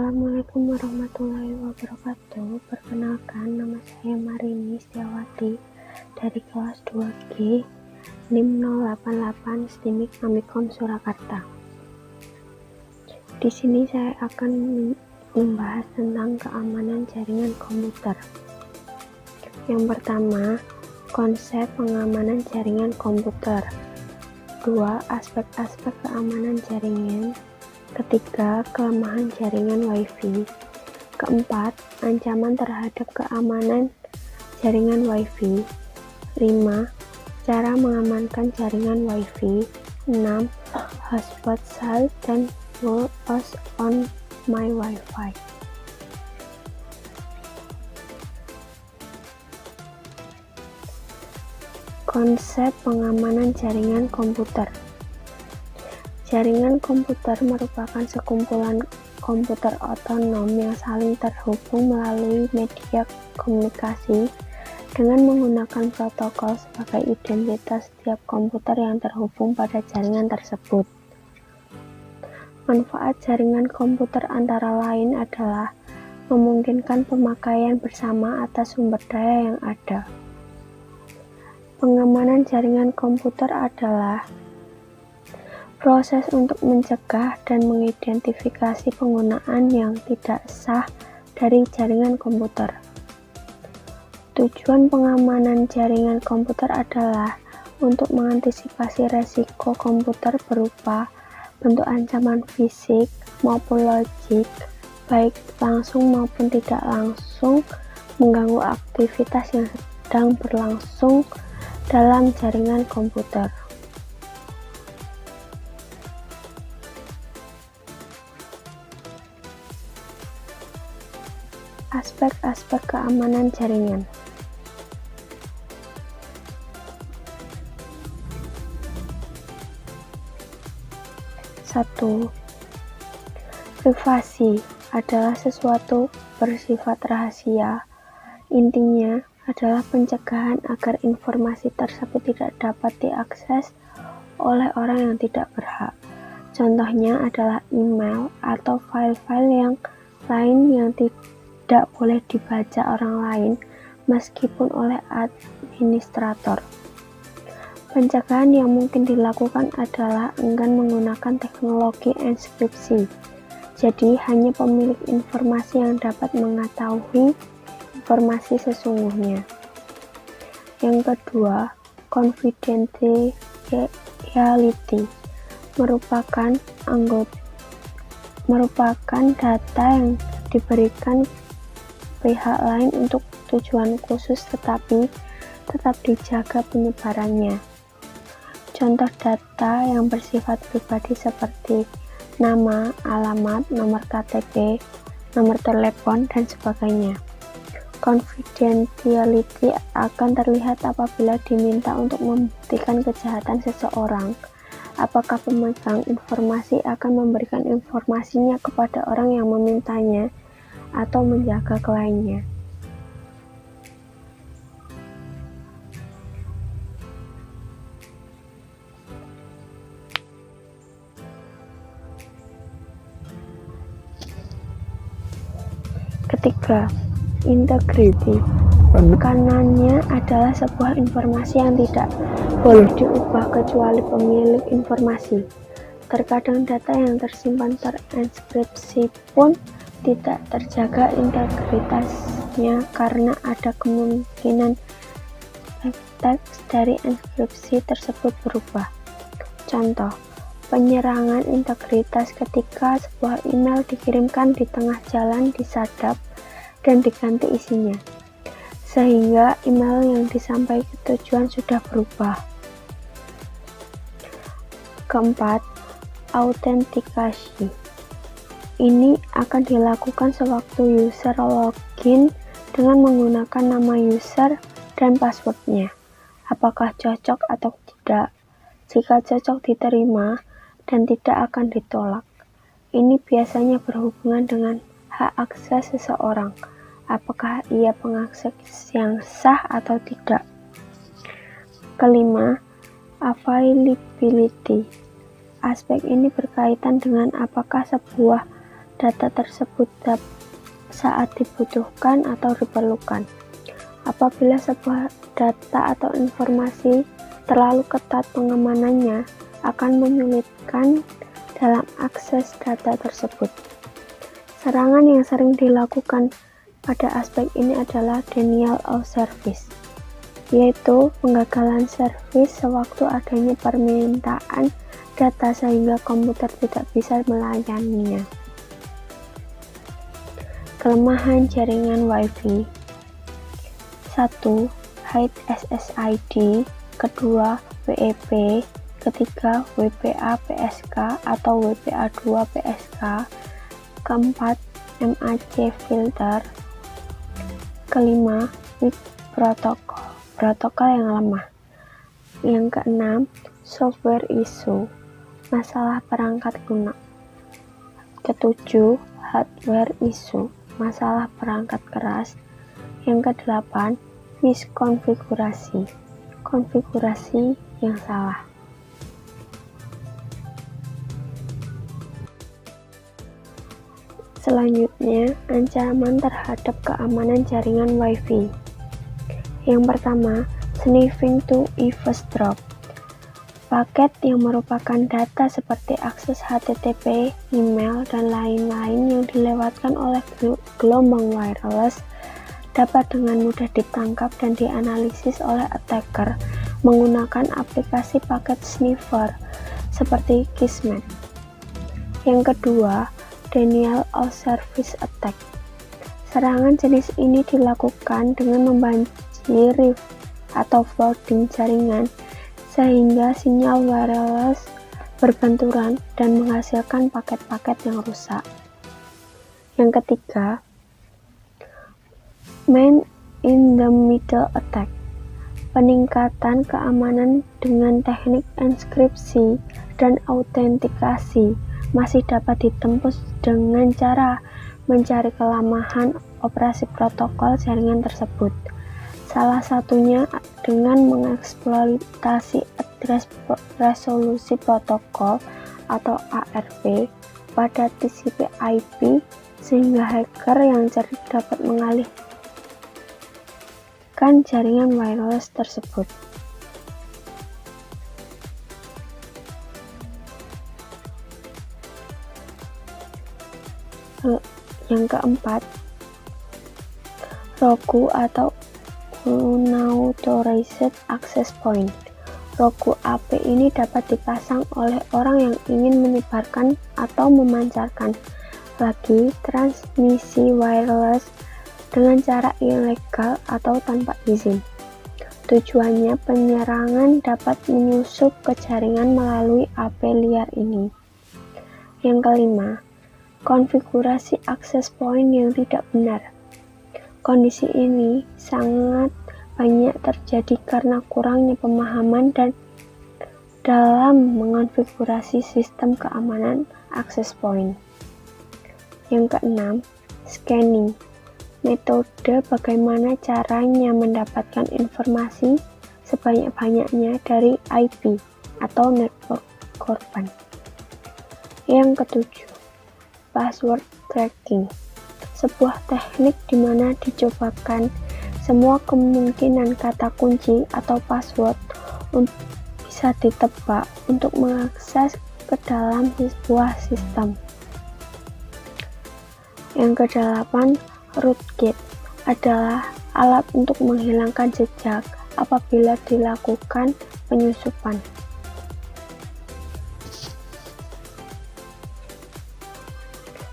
Assalamualaikum warahmatullahi wabarakatuh. Perkenalkan, nama saya Marini Setiawati dari kelas 2G NIM 088 STIMIK Amikom Surakarta. Di sini saya akan membahas tentang keamanan jaringan komputer. Yang pertama, konsep pengamanan jaringan komputer. 2. Aspek-aspek keamanan jaringan. Ketiga, kelemahan jaringan Wi-Fi. Keempat, ancaman terhadap keamanan jaringan Wi-Fi. 5. Cara mengamankan jaringan Wi-Fi. 6. Hotspot site dan was on my Wi-Fi. Konsep pengamanan jaringan komputer. Jaringan komputer merupakan sekumpulan komputer otonom yang saling terhubung melalui media komunikasi dengan menggunakan protokol sebagai identitas setiap komputer yang terhubung pada jaringan tersebut. Manfaat jaringan komputer antara lain adalah memungkinkan pemakaian bersama atas sumber daya yang ada. Pengamanan jaringan komputer adalah proses untuk mencegah dan mengidentifikasi penggunaan yang tidak sah dari jaringan komputer. Tujuan pengamanan jaringan komputer adalah untuk mengantisipasi resiko komputer berupa bentuk ancaman fisik maupun logik, baik langsung maupun tidak langsung, mengganggu aktivitas yang sedang berlangsung dalam jaringan komputer. Aspek-aspek keamanan jaringan. 1. Privasi adalah sesuatu bersifat rahasia. Intinya adalah pencegahan agar informasi tersebut tidak dapat diakses oleh orang yang tidak berhak. Contohnya adalah email atau file-file yang lain yang tidak boleh dibaca orang lain meskipun oleh administrator. Pencegahan yang mungkin dilakukan adalah enggan menggunakan teknologi enkripsi. Jadi hanya pemilik informasi yang dapat mengetahui informasi sesungguhnya. Yang kedua, confidentiality merupakan data yang diberikan pihak lain untuk tujuan khusus tetapi tetap dijaga penyebarannya. Contoh data yang bersifat pribadi seperti nama, alamat, nomor KTP, nomor telepon, dan sebagainya. Confidentiality akan terlihat apabila diminta untuk membuktikan kejahatan seseorang. Apakah pemegang informasi akan memberikan informasinya kepada orang yang memintanya atau menjaga kliennya. Ketiga, integrity. Penekanannya adalah sebuah informasi yang tidak boleh diubah kecuali pemilik informasi. Terkadang data yang tersimpan terenkripsi pun tidak terjaga integritasnya karena ada kemungkinan teks dari enkripsi tersebut berubah. Contoh, penyerangan integritas ketika sebuah email dikirimkan di tengah jalan disadap dan diganti isinya, sehingga email yang disampaikan tujuan sudah berubah. Keempat, autentikasi. Ini akan dilakukan sewaktu user login dengan menggunakan nama user dan passwordnya. Apakah cocok atau tidak? Jika cocok diterima dan tidak akan ditolak. Ini biasanya berhubungan dengan hak akses seseorang. Apakah ia pengakses yang sah atau tidak? Kelima, availability. Aspek ini berkaitan dengan apakah sebuah data tersebut saat dibutuhkan atau diperlukan. Apabila sebuah data atau informasi terlalu ketat pengamanannya, akan menyulitkan dalam akses data tersebut. Serangan yang sering dilakukan pada aspek ini adalah denial of service, yaitu penggagalan servis sewaktu adanya permintaan data sehingga komputer tidak bisa melayaninya. Kelemahan jaringan Wi-Fi. 1. Hide SSID. Kedua, WEP. Ketiga, WPA PSK atau WPA2 PSK. Keempat, MAC filter. Kelima, WIP protokol yang lemah. Yang keenam, software issue, masalah perangkat lunak. Ketujuh, hardware issue, masalah perangkat keras. Yang kedelapan, miskonfigurasi, konfigurasi yang salah. Selanjutnya, ancaman terhadap keamanan jaringan Wi-Fi. Yang pertama, sniffing to eavesdrop. Paket yang merupakan data seperti akses HTTP, email, dan lain-lain yang dilewatkan oleh gelombang wireless dapat dengan mudah ditangkap dan dianalisis oleh attacker menggunakan aplikasi paket sniffer seperti Kismet. Yang kedua, denial of service attack. Serangan jenis ini dilakukan dengan membanjiri atau flooding jaringan sehingga sinyal wireless berbenturan dan menghasilkan paket-paket yang rusak. Yang ketiga, man in the middle attack. Peningkatan keamanan dengan teknik enkripsi dan autentikasi masih dapat ditempuh dengan cara mencari kelemahan operasi protokol jaringan tersebut. Salah satunya dengan mengeksploitasi address resolusi protokol atau ARP pada TCP/IP sehingga hacker yang cerdik dapat mengalihkan jaringan wireless tersebut. Yang keempat, ROGU atau Unauthorized Access Point. ROGU AP ini dapat dipasang oleh orang yang ingin menyebarkan atau memancarkan lagi transmisi wireless dengan cara ilegal atau tanpa izin. Tujuannya penyerangan dapat menyusup ke jaringan melalui AP liar ini. Yang kelima, konfigurasi access point yang tidak benar. Kondisi ini sangat banyak terjadi karena kurangnya pemahaman dan dalam mengonfigurasi sistem keamanan access point. Yang keenam, scanning. Metode bagaimana caranya mendapatkan informasi sebanyak-banyaknya dari IP atau network korban. Yang ketujuh, password cracking. Sebuah teknik di mana dicobakan semua kemungkinan kata kunci atau password bisa ditebak untuk mengakses ke dalam sebuah sistem. Yang kedelapan, rootkit adalah alat untuk menghilangkan jejak apabila dilakukan penyusupan.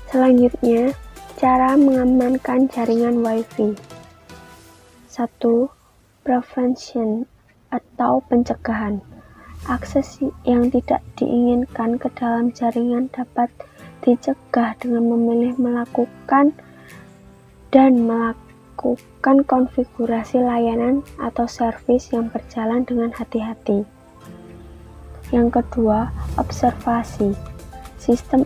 Selanjutnya, cara mengamankan jaringan Wi-Fi. 1. Prevention atau pencegahan. Akses yang tidak diinginkan ke dalam jaringan dapat dicegah dengan memilih melakukan konfigurasi layanan atau servis yang berjalan dengan hati-hati. Yang kedua, observasi. Sistem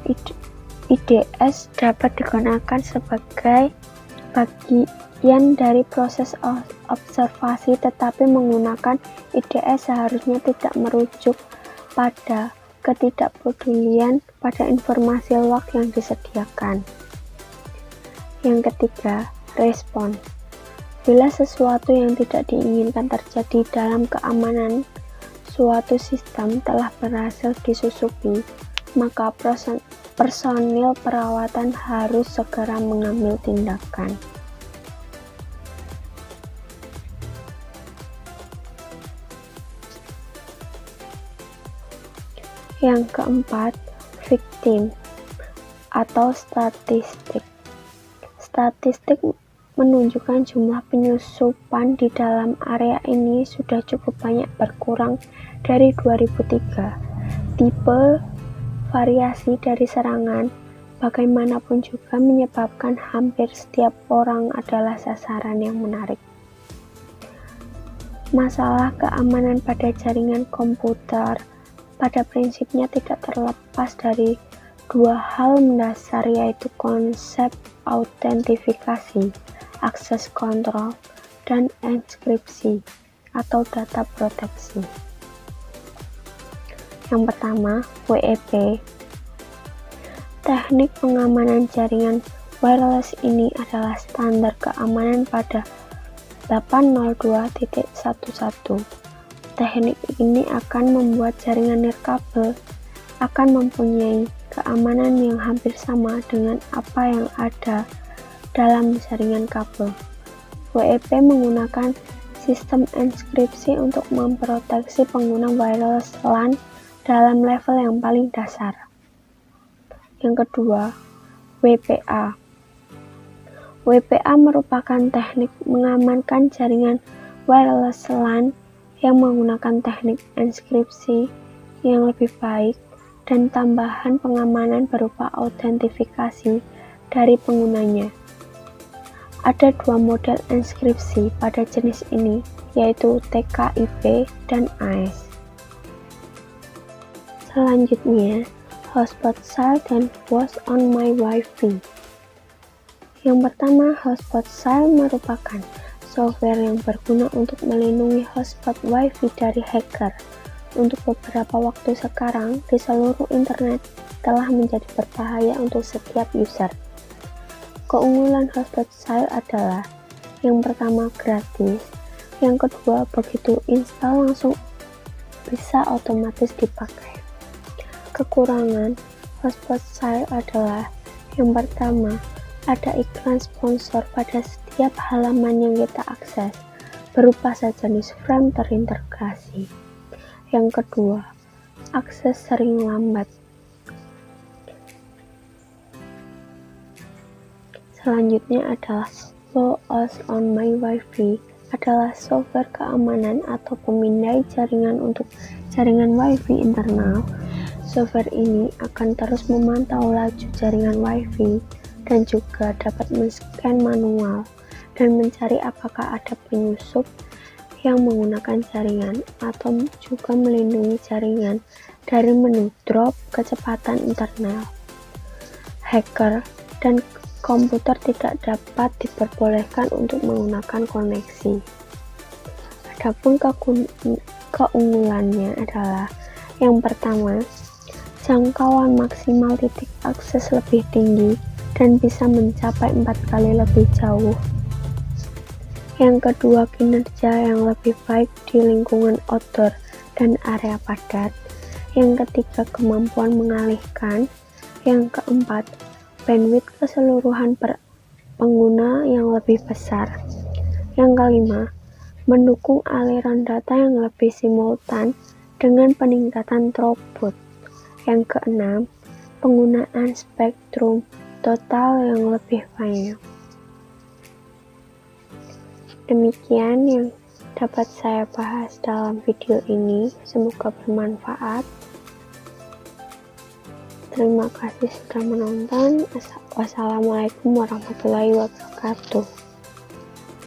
IDS dapat digunakan sebagai bagian dari proses observasi, tetapi menggunakan IDS seharusnya tidak merujuk pada ketidakpedulian pada informasi log yang disediakan. Yang ketiga, respon. Bila sesuatu yang tidak diinginkan terjadi dalam keamanan suatu sistem telah berhasil disusupi, maka personil perawatan harus segera mengambil tindakan. Yang keempat, victim atau statistik. Statistik menunjukkan jumlah penyusupan di dalam area ini sudah cukup banyak berkurang dari 2003. Tipe variasi dari serangan bagaimanapun juga menyebabkan hampir setiap orang adalah sasaran yang menarik. Masalah keamanan pada jaringan komputer pada prinsipnya tidak terlepas dari dua hal mendasar, yaitu konsep autentifikasi, akses kontrol, dan enkripsi atau data proteksi. Yang pertama, WEP. Teknik pengamanan jaringan wireless ini adalah standar keamanan pada 802.11. Teknik ini akan membuat jaringan nirkabel akan mempunyai keamanan yang hampir sama dengan apa yang ada dalam jaringan kabel. WEP menggunakan sistem enkripsi untuk memproteksi pengguna wireless LAN dalam level yang paling dasar. Yang kedua, WPA. WPA merupakan teknik mengamankan jaringan wireless LAN yang menggunakan teknik enkripsi yang lebih baik dan tambahan pengamanan berupa autentifikasi dari penggunanya. Ada dua model enkripsi pada jenis ini, yaitu TKIP dan AES. Selanjutnya, hotspot style dan was on my Wi-Fi. Yang pertama, hotspot style merupakan software yang berguna untuk melindungi hotspot Wi-Fi dari hacker. Untuk beberapa waktu sekarang, di seluruh internet telah menjadi berbahaya untuk setiap user. Keunggulan hotspot style adalah yang pertama, gratis. Yang kedua, begitu install langsung bisa otomatis dipakai. Kekurangan hotspot style adalah yang pertama, ada iklan sponsor pada setiap halaman yang kita akses, berupa sejenis frame terintegrasi. Yang kedua, akses sering lambat. Selanjutnya adalah Was on my Wi-Fi adalah software keamanan atau pemindai jaringan untuk jaringan Wi-Fi internal. Software ini akan terus memantau laju jaringan Wi-Fi dan juga dapat men-scan manual dan mencari apakah ada penyusup yang menggunakan jaringan atau juga melindungi jaringan dari menu drop kecepatan internal. Hacker dan komputer tidak dapat diperbolehkan untuk menggunakan koneksi. Adapun keunggulannya adalah yang pertama, jangkauan maksimal titik akses lebih tinggi dan bisa mencapai 4 kali lebih jauh. Yang kedua, kinerja yang lebih baik di lingkungan outdoor dan area padat. Yang ketiga, kemampuan mengalihkan. Yang keempat, bandwidth keseluruhan per pengguna yang lebih besar. Yang kelima, mendukung aliran data yang lebih simultan dengan peningkatan throughput. Yang keenam, penggunaan spektrum total yang lebih banyak. Demikian yang dapat saya bahas dalam video ini, semoga bermanfaat. Terima kasih sudah menonton. Wassalamualaikum warahmatullahi wabarakatuh.